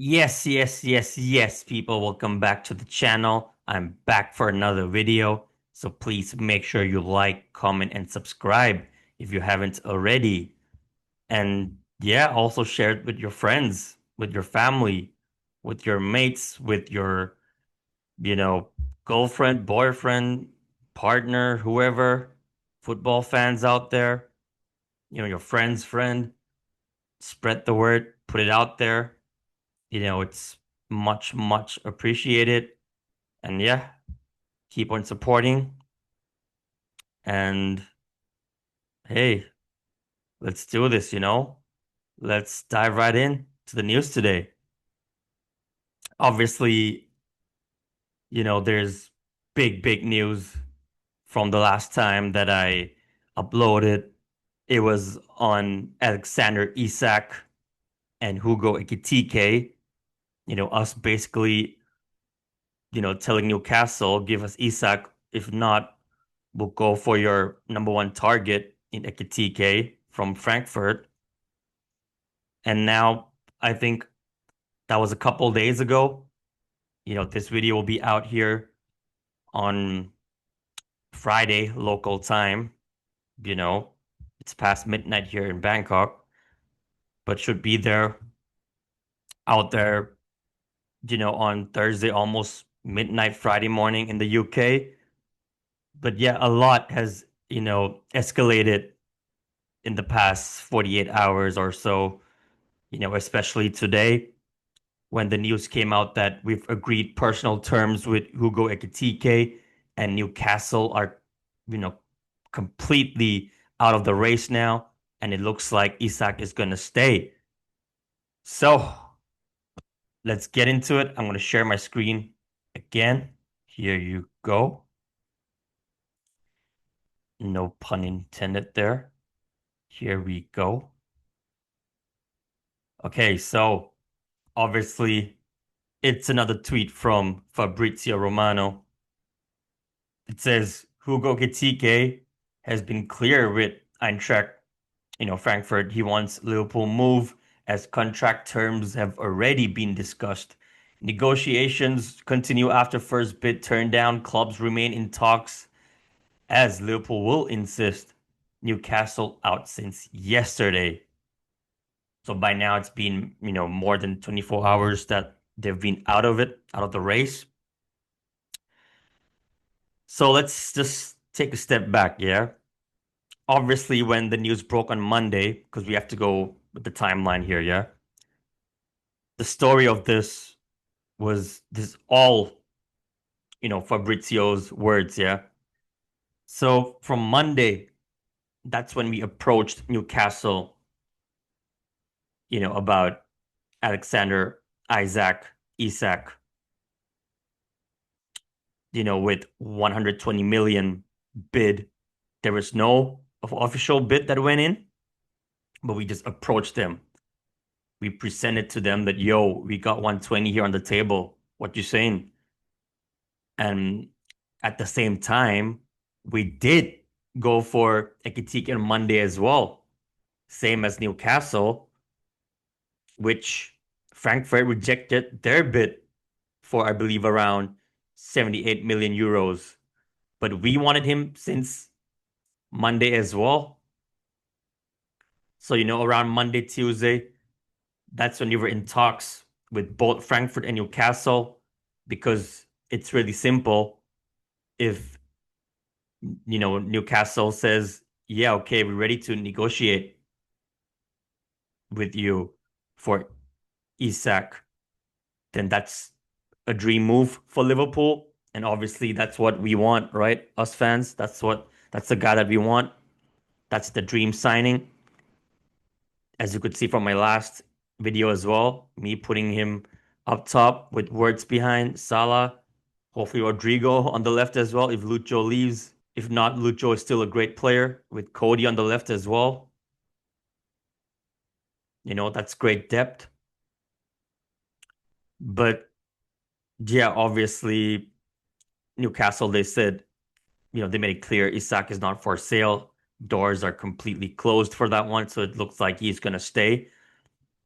Yes, people. Welcome back to the channel. I'm back for another video. So please make sure you like, comment, and subscribe if you haven't already. And yeah, also share it with your friends, with your family, with your mates, with your, you know, girlfriend, boyfriend, partner, whoever, football fans out there, your friend's friend. Spread the word, put it out there. It's much appreciated. And yeah, keep on supporting. And hey, let's do this. Let's dive right in to the news today. Obviously, there's big news from the last time that I uploaded. It was on Alexander Isak and Hugo Ekitike. Us basically, telling Newcastle, give us Isak. If not, we'll go for your number one target in Ekitike from Frankfurt. And now I think that was a couple days ago. This video will be out here on Friday local time. You know, it's past midnight here in Bangkok, but should be out there, on Thursday, almost midnight Friday morning in the UK. But yeah, a lot has, escalated in the past 48 hours or so, especially today when the news came out that we've agreed personal terms with Hugo Ekitike and Newcastle are, you know, completely out of the race now. And it looks like Isak is going to stay. So let's get into it. I'm going to share my screen again. Here you go. No pun intended there. Here we go. Okay, so obviously it's another tweet from Fabrizio Romano. It says Hugo Ekitike has been clear with Eintracht, Frankfurt. He wants Liverpool move as contract terms have already been discussed. Negotiations continue after first bid turned down. Clubs remain in talks as Liverpool will insist. Newcastle out since yesterday. So by now it's been, more than 24 hours that they've been out of it, out of the race. So let's just take a step back, yeah? Obviously, when the news broke on Monday, because we have to go with the timeline here, yeah? The story of this was this all, Fabrizio's words, yeah? So from Monday, that's when we approached Newcastle, about Alexander Isak, with 120 million bid. There was no official bid that went in, but we just approached them. We presented to them that, yo, we got 120 here on the table. What you saying? And at the same time, we did go for Ekitike on Monday as well, same as Newcastle, which Frankfurt rejected their bid for, I believe, around 78 million euros. But we wanted him since Monday as well. So, around Monday, Tuesday, that's when we were in talks with both Frankfurt and Newcastle because it's really simple. If, Newcastle says, yeah, okay, we're ready to negotiate with you for Isak, then that's a dream move for Liverpool. And obviously that's what we want, right? Us fans, that's the guy that we want. That's the dream signing. As you could see from my last video as well, me putting him up top with words behind Salah, hopefully Rodrigo on the left as well if Lucho leaves. If not, Lucho is still a great player with Cody on the left as well. That's great depth. But yeah, obviously Newcastle, they said, they made it clear Isak is not for sale. Doors are completely closed for that one, so it looks like he's gonna stay.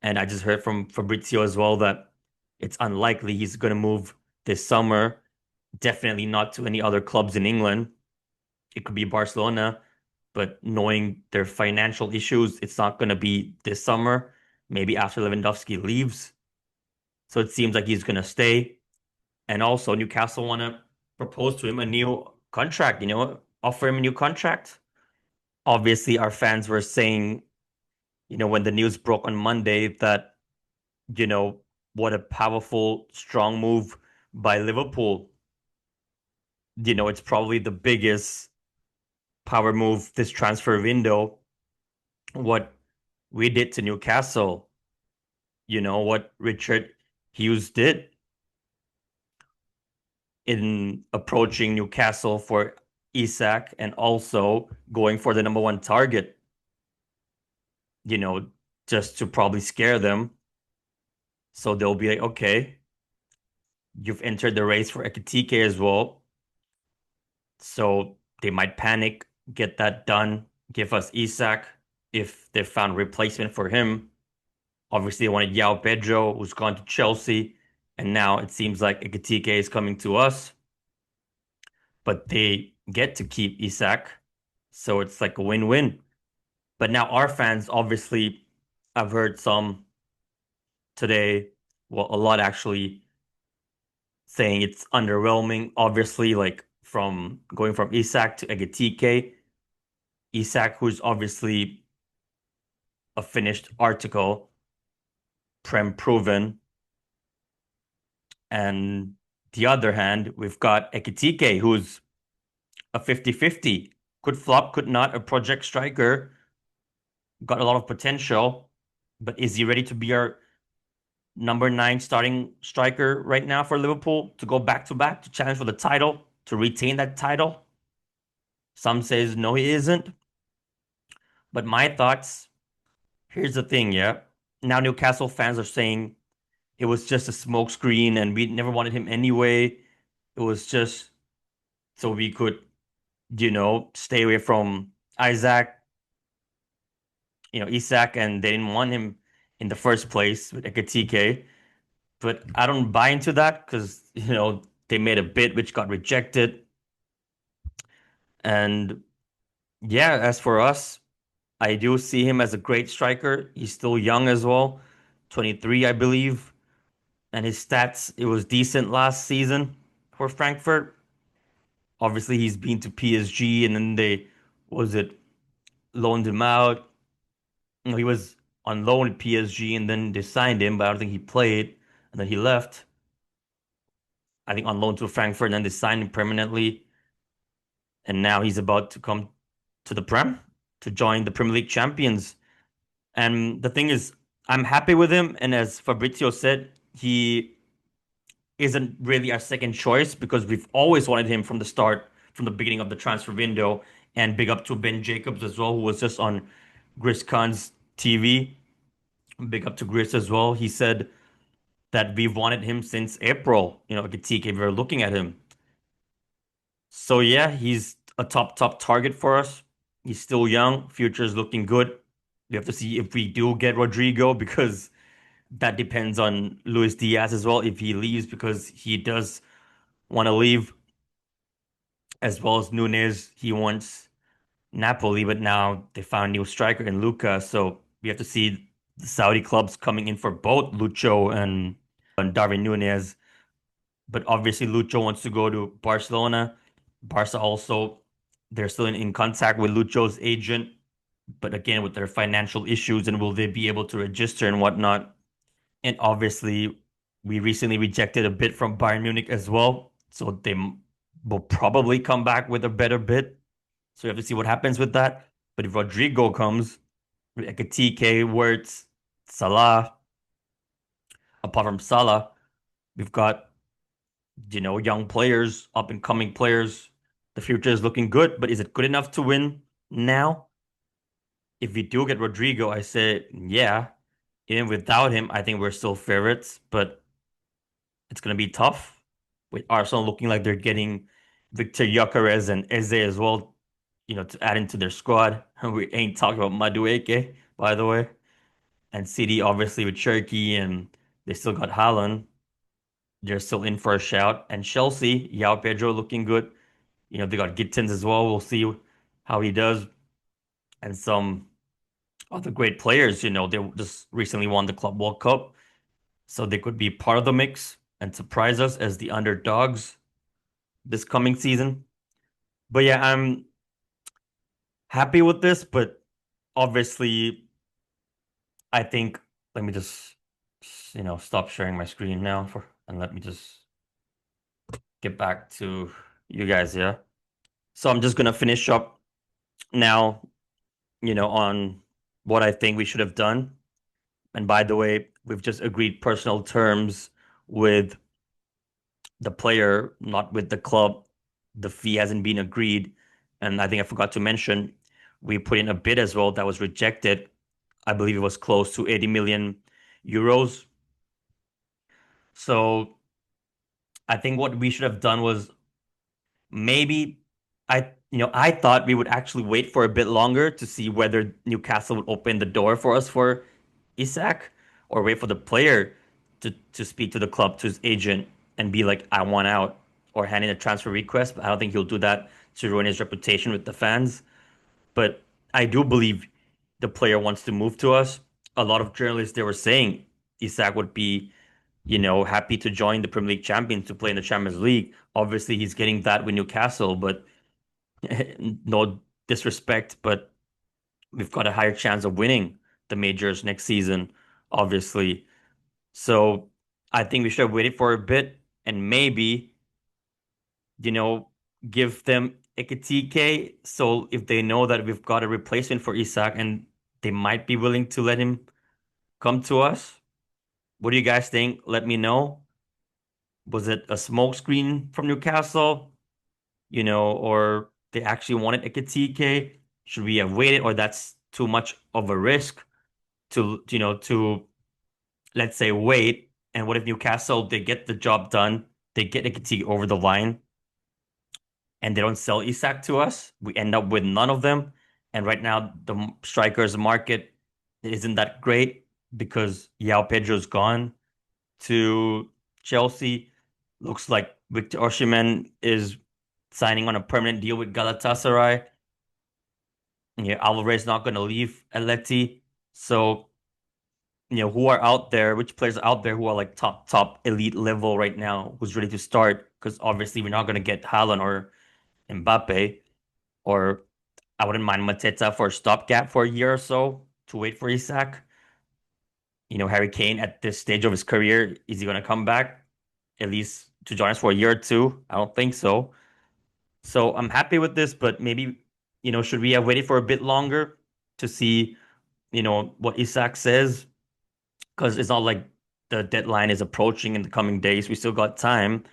And I just heard from Fabrizio as well that It's unlikely he's going to move this summer. Definitely not to any other clubs in England. It could be Barcelona, but knowing their financial issues, it's not going to be this summer. Maybe after Lewandowski leaves. So it seems like he's going to stay. And also, Newcastle want to propose to him a new contract, offer him a new contract. Obviously, our fans were saying, when the news broke on Monday that, you know, what a powerful, strong move by Liverpool. It's probably the biggest power move this transfer window. What we did to Newcastle, what Richard Hughes did in approaching Newcastle for Isak and also going for the number one target, you know, just to probably scare them. So they'll be like, okay, you've entered the race for Ekitike as well. So they might panic, get that done, give us Isak if they found replacement for him. Obviously, they wanted Yao Pedro, who's gone to Chelsea, and now it seems like Ekitike is coming to us. But they get to keep Isak, so it's like a win-win. But now our fans, obviously, I've heard some today, well, a lot actually, saying it's underwhelming. Obviously, like from going from Isak to Ekitike, Isak, who's obviously a finished article, Prem proven. And the other hand, we've got Ekitike, who's a 50-50. Could flop, could not, a project striker, got a lot of potential, but is he ready to be our number nine starting striker right now for Liverpool to go back to back to challenge for the title, to retain that title? Some says no, he isn't. But my thoughts, here's the thing, yeah. Now Newcastle fans are saying it was just a smokescreen and we never wanted him anyway. It was just so we could, stay away from Isaac, Isak, and they didn't want him in the first place with Ekatike. But I don't buy into that because, they made a bid which got rejected. And yeah, as for us, I do see him as a great striker. He's still young as well, 23, I believe. And his stats, it was decent last season for Frankfurt. Obviously, he's been to PSG and then was it, loaned him out. He was on loan at PSG and then they signed him, but I don't think he played. And then he left, I think, on loan to Frankfurt, and then they signed him permanently. And now he's about to come to the Prem to join the Premier League champions. And the thing is, I'm happy with him. And as Fabrizio said, he isn't really our second choice because we've always wanted him from the start, from the beginning of the transfer window. And big up to Ben Jacobs as well, who was just on Gris Khan's TV. Big up to Gris as well. He said that we've wanted him since April. Ekitike, we were looking at him. So yeah, he's a top target for us. He's still young. Future's looking good. We have to see if we do get Rodrigo because that depends on Luis Diaz as well. If he leaves, because he does want to leave, as well as Nunez. He wants Napoli, but now they found a new striker in Luca. So we have to see the Saudi clubs coming in for both Lucho and Darwin Nunez. But obviously, Lucho wants to go to Barcelona. Barca also, they're still in contact with Lucho's agent. But again, with their financial issues, and will they be able to register and whatnot? And obviously, we recently rejected a bid from Bayern Munich as well. So they will probably come back with a better bid. So we have to see what happens with that. But if Rodrigo comes, with Ekitike, Wirtz, Salah, apart from Salah, we've got, young players, up and coming players. The future is looking good, but is it good enough to win now? If we do get Rodrigo, I say, yeah. Even without him, I think we're still favorites, but it's going to be tough with Arsenal looking like they're getting Victor Gyökeres and Eze as well, to add into their squad. We ain't talking about Madueke, by the way. And City, obviously, with Cherky, and they still got Haaland. they're still in for a shout. And Chelsea, Yao Pedro looking good. They got Gittins as well. We'll see how he does. And some other great players, they just recently won the Club World Cup. So they could be part of the mix and surprise us as the underdogs this coming season. But yeah, I'm happy with this, but obviously, I think let me just stop sharing my screen now and let me just get back to you guys, yeah. So I'm just gonna finish up now, on what I think we should have done. And by the way, we've just agreed personal terms with the player, not with the club. The fee hasn't been agreed. And I think I forgot to mention, we put in a bid as well that was rejected. I believe it was close to 80 million euros. So I think what we should have done was maybe I thought we would actually wait for a bit longer to see whether Newcastle would open the door for us for Isak, or wait for the player to speak to the club, to his agent, and be like, I want out, or hand in a transfer request. But I don't think he'll do that to ruin his reputation with the fans. But I do believe the player wants to move to us. A lot of journalists, they were saying Isak would be, happy to join the Premier League champions to play in the Champions League. Obviously, he's getting that with Newcastle, but no disrespect, but we've got a higher chance of winning the majors next season, obviously. So I think we should have waited for a bit and maybe, you know, give them Ekitike. So if they know that we've got a replacement for Isak and they might be willing to let him come to us. What do you guys think? Let me know. Was it a smokescreen from Newcastle? Or they actually wanted Ekitike? Should we have waited, or that's too much of a risk to let's say wait? And what if Newcastle, they get the job done, they get Ekitike over the line, and they don't sell Isak to us? We end up with none of them. And right now, the strikers market isn't that great because Yao Pedro's gone to Chelsea. Looks like Victor Osimhen is signing on a permanent deal with Galatasaray. Yeah, Alvarez not going to leave Atleti. So, who are out there? Which players are out there who are like top elite level right now? Who's ready to start? Because obviously we're not going to get Haaland or Mbappe, or I wouldn't mind Mateta for a stopgap for a year or so to wait for Isak. Harry Kane at this stage of his career, is he going to come back at least to join us for a year or two? I don't think so. So I'm happy with this, but maybe, should we have waited for a bit longer to see, what Isak says? Because it's not like the deadline is approaching in the coming days. We still got time.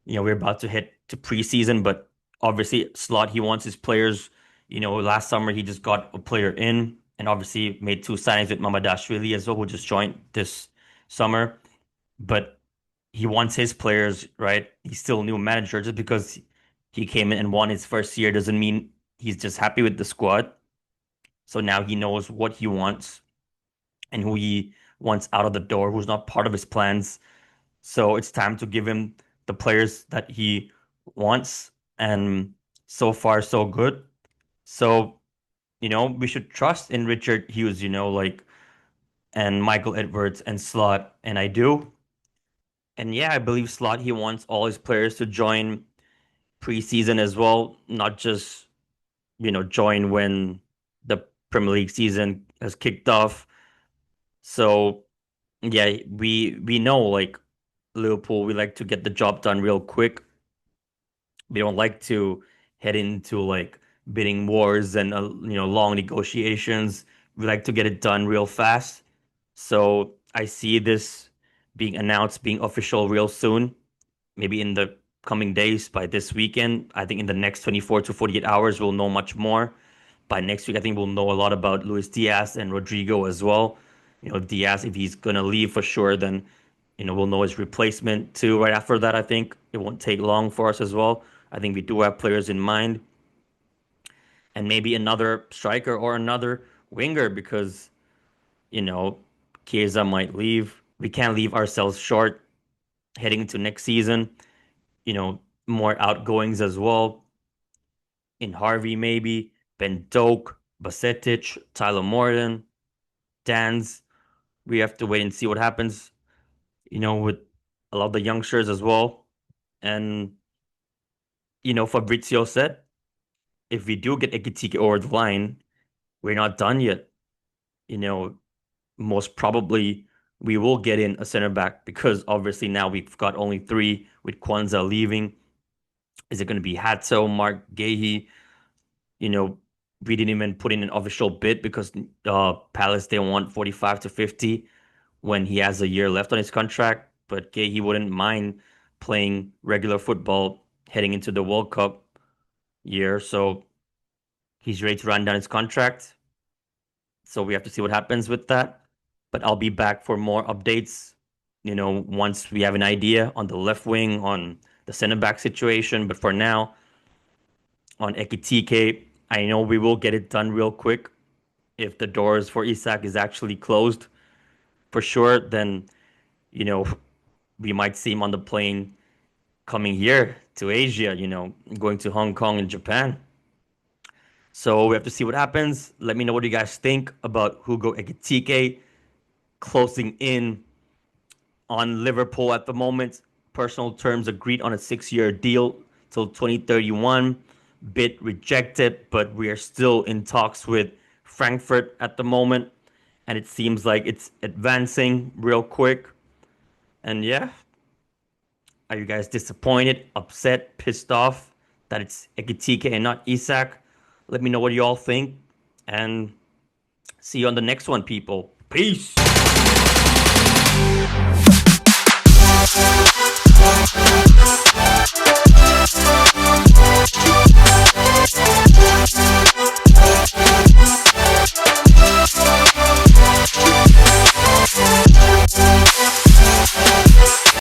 We're about to hit to preseason, but obviously Slot, he wants his players. Last summer he just got a player in and obviously made two signings with Mamadashvili as well, who just joined this summer. But he wants his players, right? He's still a new manager. Just because he came in and won his first year doesn't mean he's just happy with the squad. So now he knows what he wants and who he wants out of the door, who's not part of his plans. So it's time to give him the players that he wants. And so far, so good. So, we should trust in Richard Hughes, and Michael Edwards and Slot. And I do. And yeah, I believe Slot, he wants all his players to join preseason as well, not just, join when the Premier League season has kicked off. So yeah, we know like Liverpool, we like to get the job done real quick. We don't like to head into like bidding wars and long negotiations. We like to get it done real fast. So I see this being announced, being official real soon, maybe in the coming days, by this weekend. I think in the next 24 to 48 hours, we'll know much more. By next week, I think we'll know a lot about Luis Diaz and Rodrigo as well. Diaz, if he's gonna leave for sure, then we'll know his replacement too. Right after that, I think it won't take long for us as well. I think we do have players in mind, and maybe another striker or another winger because you know Chiesa might leave. We can't leave ourselves short. heading into next season. More outgoings as well. In Harvey, maybe Ben Doak, Basetic, Tyler Morton, Dan's. We have to wait and see what happens. With a lot of the youngsters as well. And Fabrizio said, if we do get Ekitike over the line, we're not done yet. You know, Most probably we will get in a center back because obviously now we've got only three with Kwanzaa leaving. Is it going to be Hatto, Mark Gahey? You know, we didn't even put in an official bid because Palace they want 45 to 50 when he has a year left on his contract. But Gahey wouldn't mind playing regular football heading into the World Cup year, so he's ready to run down his contract. So we have to see what happens with that. But I'll be back for more updates, once we have an idea on the left wing, on the center back situation. But for now, on Ekitike, I know we will get it done real quick. If the doors for Isak is actually closed for sure, then, you know, we might see him on the plane coming here to Asia, going to Hong Kong and Japan. So we have to see what happens. Let me know what you guys think about Hugo Ekitike closing in on Liverpool at the moment. Personal terms agreed on a 6-year deal till 2031. Bid rejected, but we are still in talks with Frankfurt at the moment. And it seems like it's advancing real quick. And yeah, are you guys disappointed, upset, pissed off that it's Ekitike and not Isak? Let me know what you all think. And see you on the next one, people. Peace.